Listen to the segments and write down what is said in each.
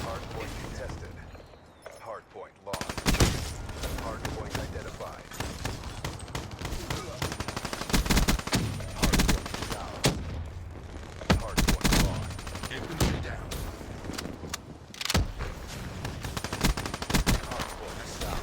Hardpoint contested. Hardpoint lost. Hardpoint identified. Hardpoint down. Hardpoint lost. Infantry down. Hardpoint down.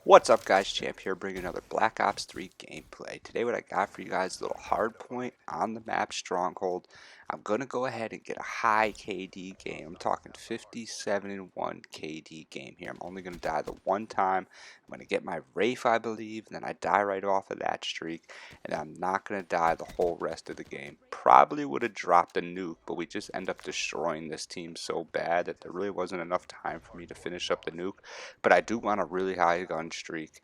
What's up guys, Champ here bringing another Black Ops 3 gameplay. Today what I got for you guys is a little hard point on the map Stronghold. I'm going to go ahead and get a high KD game. I'm talking 57-1 KD game here. I'm only going to die the one time. I'm going to get my Wraith I believe, and then I die right off of that streak. And I'm not going to die the whole rest of the game. Probably would have dropped a nuke, but we just end up destroying this team so bad that there really wasn't enough time for me to finish up the nuke. But I do want a really high gun streak.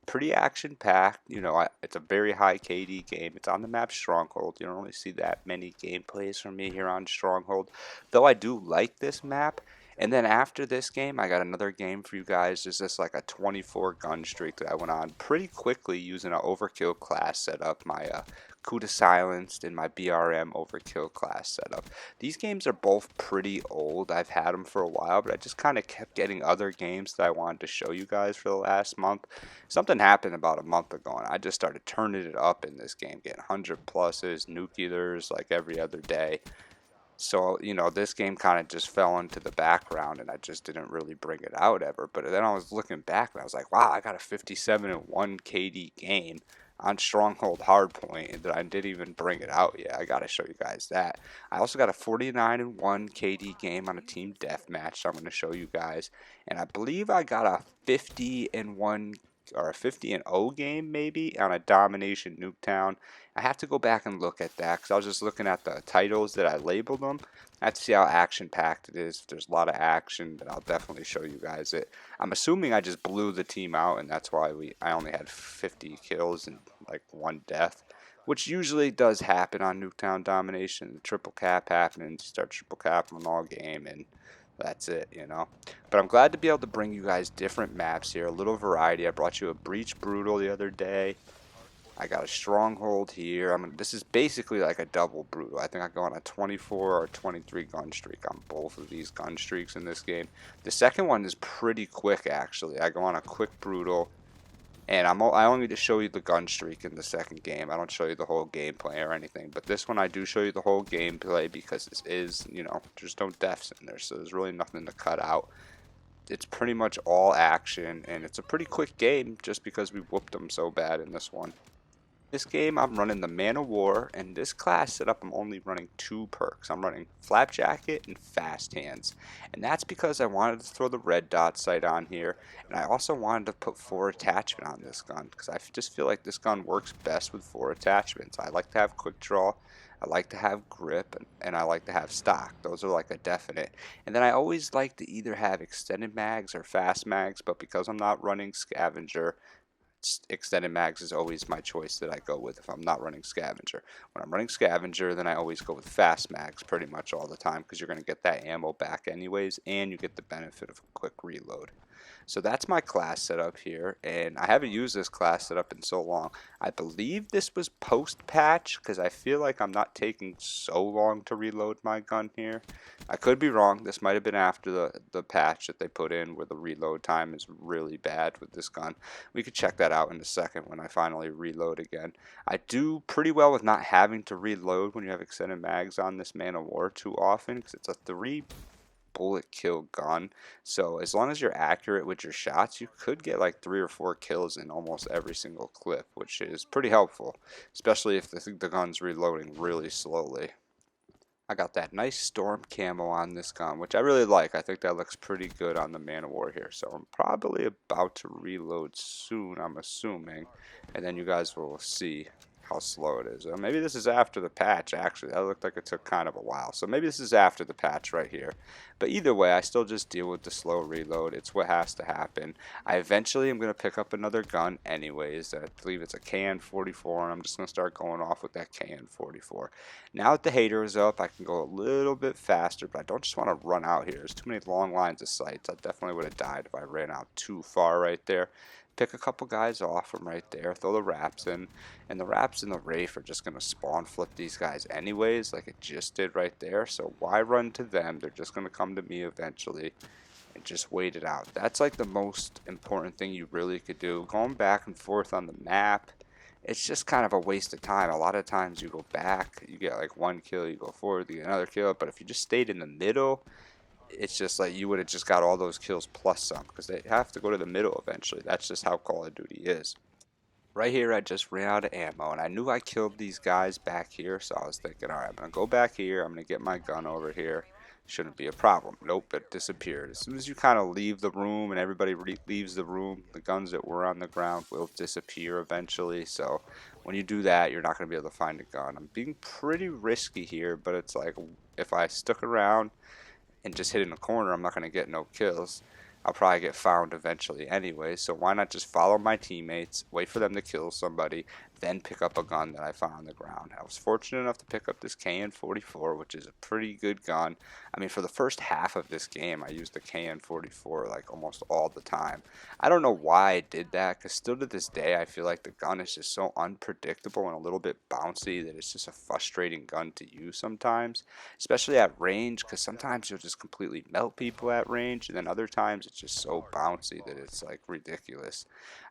Pretty action packed, it's a very high KD game. It's on the map Stronghold. You don't really see that many gameplays from me here on Stronghold, though I do like this map. And then after this game, I got another game for you guys. There's just like a 24 gun streak that I went on pretty quickly using an overkill class setup. My Kuda silenced and my BRM overkill class setup. These games are both pretty old. I've had them for a while, but I just kind of kept getting other games that I wanted to show you guys for the last month. Something happened about a month ago, and I just started turning it up in this game, getting 100 pluses, nuclears like every other day. So, this game kind of just fell into the background, and I just didn't really bring it out ever. But then I was looking back, and I was like, wow, I got a 57-1 KD game on Stronghold Hardpoint, and I didn't even bring it out yet. I got to show you guys that. I also got a 49-1 KD game on a team deathmatch, so I'm going to show you guys. And I believe I got a 50-1 or a 50-0 game maybe on a domination Nuketown. I have to go back and look at that because I was just looking at the titles that I labeled them. I have to see how action packed it is. If there's a lot of action, then I'll definitely show you guys it. I'm assuming I just blew the team out, and that's why I only had 50 kills and like one death, which usually does happen on Nuketown domination. The triple cap happening, start triple capping all game, and that's it. But I'm glad to be able to bring you guys different maps here, a little variety. I brought you a Breach Brutal the other day. I got a Stronghold here. This is basically like a double Brutal. I think I go on a 24 or 23 gun streak on both of these gun streaks in this game. The second one is pretty quick, actually. I go on a quick Brutal, and I only just show you the gun streak in the second game. I don't show you the whole gameplay or anything. But this one I do show you the whole gameplay because this is, there's no deaths in there. So there's really nothing to cut out. It's pretty much all action, and it's a pretty quick game just because we whooped them so bad in this one. This game I'm running the Man of War, and this class setup I'm only running 2 perks. I'm running Flak Jacket and Fast Hands, and that's because I wanted to throw the red dot sight on here, and I also wanted to put 4 attachment on this gun because I just feel like this gun works best with 4 attachments. I like to have quick draw, I like to have grip, and I like to have stock. Those are like a definite. And then I always like to either have extended mags or fast mags, but because I'm not running scavenger, extended mags is always my choice that I go with if I'm not running scavenger. When I'm running scavenger, then I always go with fast mags pretty much all the time because you're going to get that ammo back anyways, and you get the benefit of a quick reload. So that's my class setup here, and I haven't used this class setup in so long. I believe this was post-patch because I feel like I'm not taking so long to reload my gun here. I could be wrong. This might have been after the patch that they put in where the reload time is really bad with this gun. We could check that out in a second when I finally reload again. I do pretty well with not having to reload when you have extended mags on this Man of War too often because it's a 3 bullet kill gun, so as long as you're accurate with your shots, you could get like 3 or 4 kills in almost every single clip, which is pretty helpful, especially if the gun's reloading really slowly. I got that nice storm camo on this gun, which I really like. I think that looks pretty good on the Man of War here, so I'm probably about to reload soon, I'm assuming, and then you guys will see how slow it is. Maybe this is after the patch, actually. That looked like it took kind of a while. So maybe this is after the patch right here. But either way, I still just deal with the slow reload. It's what has to happen. I eventually am going to pick up another gun anyways. I believe it's a KN-44, and I'm just going to start going off with that KN-44. Now that the hater is up, I can go a little bit faster, but I don't just want to run out here. There's too many long lines of sights. I definitely would have died if I ran out too far right there. Pick a couple guys off from right there, throw the wraps in, and the wraps and the Wraith are just going to spawn flip these guys anyways, like it just did right there. So why run to them? They're just going to come to me eventually, and just wait it out. That's like the most important thing you really could do. Going back and forth on the map, it's just kind of a waste of time. A lot of times you go back, you get like one kill, you go forward, you get another kill, but if you just stayed in the middle, it's just like you would have just got all those kills plus some, because they have to go to the middle eventually. That's just how Call of Duty is. Right here, I just ran out of ammo, and I knew I killed these guys back here, so I was thinking, alright, I'm going to go back here, I'm going to get my gun over here. Shouldn't be a problem. Nope, it disappeared. As soon as you kind of leave the room and everybody leaves the room, the guns that were on the ground will disappear eventually, so when you do that, you're not going to be able to find a gun. I'm being pretty risky here, but it's like, if I stuck around and just hit in the corner, I'm not going to get no kills. I'll probably get found eventually anyway, so why not just follow my teammates, wait for them to kill somebody, then pick up a gun that I found on the ground. I was fortunate enough to pick up this KN-44, which is a pretty good gun. I mean, for the first half of this game, I used the KN-44 like almost all the time. I don't know why I did that, because still to this day, I feel like the gun is just so unpredictable and a little bit bouncy that it's just a frustrating gun to use sometimes, especially at range, because sometimes you'll just completely melt people at range, and then other times it's just so bouncy that it's like ridiculous.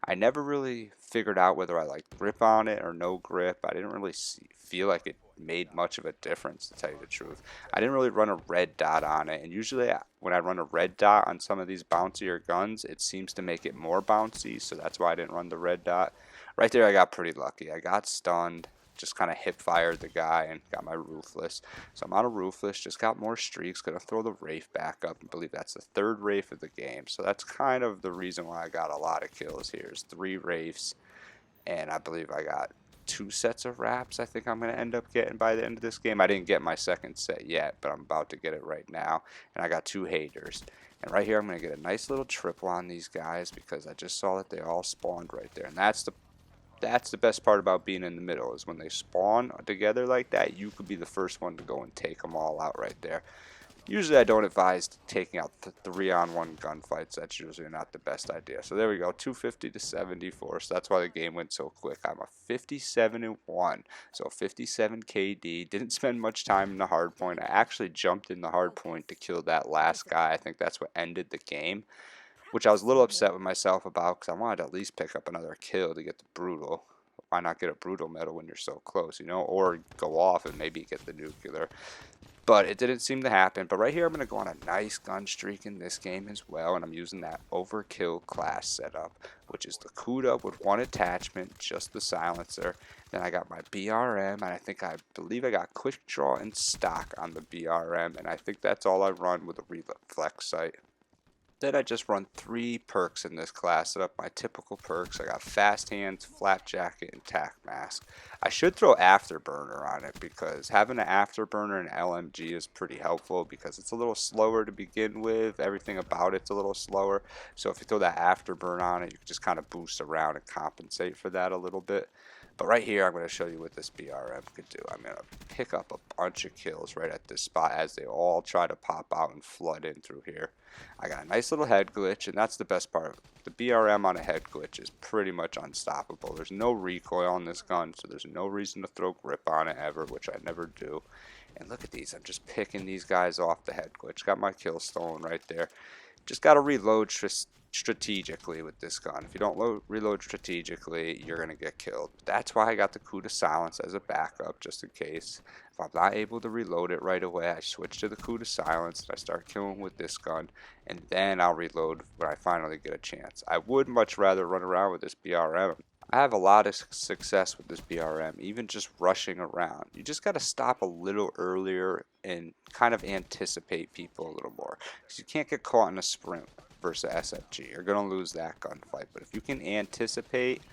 I never really figured out whether I like grip on it or no grip. I didn't really feel like it made much of a difference, to tell you the truth. I didn't really run a red dot on it, and usually when I run a red dot on some of these bouncier guns, it seems to make it more bouncy, so that's why I didn't run the red dot. Right there, I got pretty lucky. I got stunned, just kind of hip fired the guy and got my roofless. So I'm out of roofless, just got more streaks, gonna throw the Wraith back up. I believe that's the third Wraith of the game. So that's kind of the reason why I got a lot of kills here, is 3 Wraiths, and I believe I got 2 sets of wraps. I think I'm gonna end up getting by the end of this game. I didn't get my second set yet, but I'm about to get it right now. And I got 2 haters. And right here I'm gonna get a nice little triple on these guys, because I just saw that they all spawned right there. And that's the best part about being in the middle, is when they spawn together like that, you could be the first one to go and take them all out right there. Usually I don't advise taking out 3-on-1 gunfights. That's usually not the best idea. So there we go, 250 to 74. So that's why the game went so quick. I'm a 57-1, so 57 KD. Didn't spend much time in the hard point. I actually jumped in the hard point to kill that last guy. I think that's what ended the game, which I was a little upset with myself about, because I wanted to at least pick up another kill to get the brutal. Why not get a brutal medal when you're so close, you know, or go off and maybe get the nuclear. But it didn't seem to happen. But right here, I'm going to go on a nice gun streak in this game as well, and I'm using that overkill class setup, which is the Kuda with 1 attachment, just the silencer. Then I got my BRM, and I believe I got quick draw and stock on the BRM, and I think that's all I run with a reflex sight. Then I just run 3 perks in this class, set up my typical perks. I got fast hands, flak jacket, and tac mask. I should throw afterburner on it, because having an afterburner and LMG is pretty helpful, because it's a little slower to begin with. Everything about it's a little slower. So if you throw that afterburn on it, you can just kind of boost around and compensate for that a little bit. But right here, I'm going to show you what this BRM could do. I'm going to pick up a bunch of kills right at this spot as they all try to pop out and flood in through here. I got a nice little head glitch, and that's the best part. The BRM on a head glitch is pretty much unstoppable. There's no recoil on this gun, so there's no reason to throw grip on it ever, which I never do. And look at these. I'm just picking these guys off the head glitch. Got my kill stolen right there. Just got to reload strategically with this gun. If you don't reload strategically, you're going to get killed. That's why I got the Kuda silence as a backup, just in case. If I'm not able to reload it right away, I switch to the Kuda silence and I start killing with this gun, and then I'll reload when I finally get a chance. I would much rather run around with this BRM. I have a lot of success with this BRM, even just rushing around. You just got to stop a little earlier and kind of anticipate people a little more, because you can't get caught in a sprint versus SFG. You're going to lose that gunfight. But if you can anticipate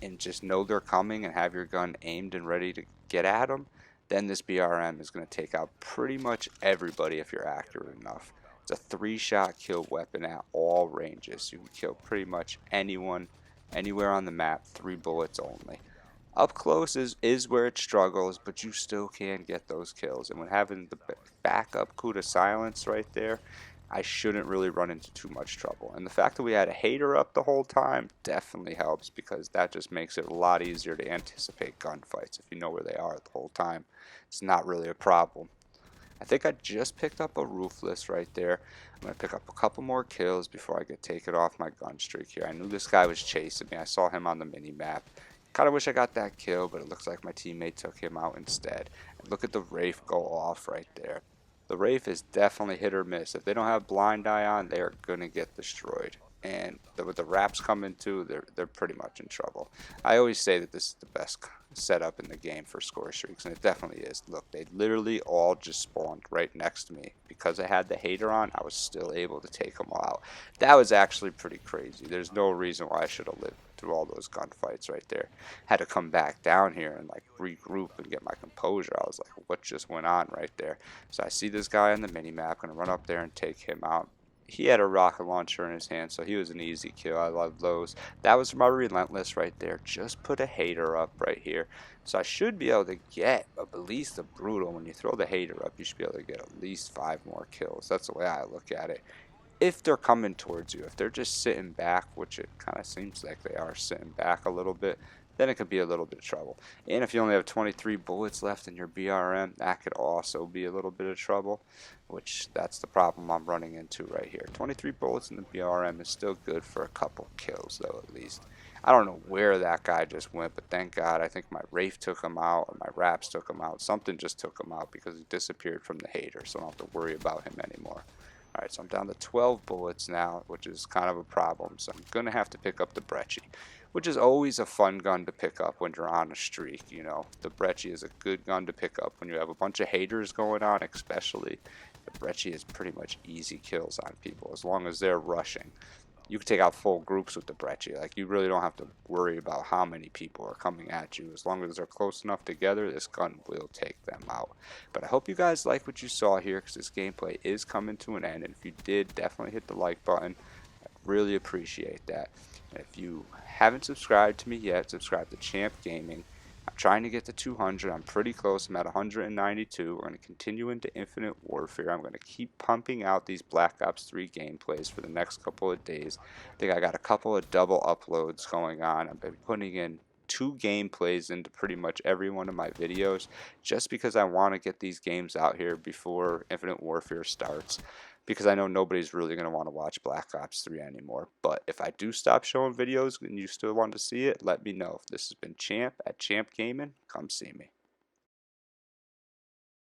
and just know they're coming and have your gun aimed and ready to get at them, then this BRM is going to take out pretty much everybody if you're accurate enough. It's a 3-shot kill weapon at all ranges. You can kill pretty much anyone, anywhere on the map, 3 bullets only. Up close is where it struggles, but you still can get those kills. And when having the backup Kuda silence right there, I shouldn't really run into too much trouble. And the fact that we had a hater up the whole time definitely helps, because that just makes it a lot easier to anticipate gunfights. If you know where they are the whole time, it's not really a problem. I think I just picked up a roofless right there. I'm going to pick up a couple more kills before I get taken off my gun streak here. I knew this guy was chasing me. I saw him on the mini map. Kind of wish I got that kill, but it looks like my teammate took him out instead. And look at the Wraith go off right there. The Wraith is definitely hit or miss. If they don't have blind eye on, they are going to get destroyed. And with the wraps coming too, they're pretty much in trouble. I always say that this is the best setup in the game for score streaks, and it definitely is. Look, they literally all just spawned right next to me. Because I had the hater on, I was still able to take them all out. That was actually pretty crazy. There's no reason why I should have lived through all those gunfights right there. Had to come back down here and like regroup and get my composure. I was like, what just went on right there? So I see this guy on the mini map, gonna run up there and take him out. He had a rocket launcher in his hand, so he was an easy kill. I love those. That was my relentless right there. Just put a hater up right here. So I should be able to get at least a brutal. When you throw the hater up, you should be able to get at least 5 more kills. That's the way I look at it. If they're coming towards you. If they're just sitting back, which it kind of seems like they are sitting back a little bit, then it could be a little bit of trouble. And if you only have 23 bullets left in your BRM, that could also be a little bit of trouble, which that's the problem I'm running into right here. 23 bullets in the BRM is still good for a couple kills, though, at least. I don't know where that guy just went, but thank God I think my Wraith took him out, or my Raps took him out. Something just took him out because he disappeared from the hater, so I don't have to worry about him anymore. Alright, so I'm down to 12 bullets now, which is kind of a problem. So I'm going to have to pick up the Brecci, which is always a fun gun to pick up when you're on a streak. You know, the Brecci is a good gun to pick up when you have a bunch of haters going on, especially. The Brecci is pretty much easy kills on people as long as they're rushing. You can take out full groups with the Brecci. Like, you really don't have to worry about how many people are coming at you. As long as they're close enough together, this gun will take them out. But I hope you guys like what you saw here, because this gameplay is coming to an end. And if you did, definitely hit the like button. I'd really appreciate that. And if you haven't subscribed to me yet, subscribe to Champ Gaming. I'm trying to get to 200. I'm pretty close. I'm at 192. We're going to continue into Infinite Warfare. I'm going to keep pumping out these Black Ops 3 gameplays for the next couple of days. I think I got a couple of double uploads going on. I've been putting in 2 gameplays into pretty much every one of my videos, just because I want to get these games out here before Infinite Warfare starts, because I know nobody's really going to want to watch Black Ops 3 anymore. But if I do stop showing videos and you still want to see it, let me know. This has been Champ at Champ Gaming. Come see me.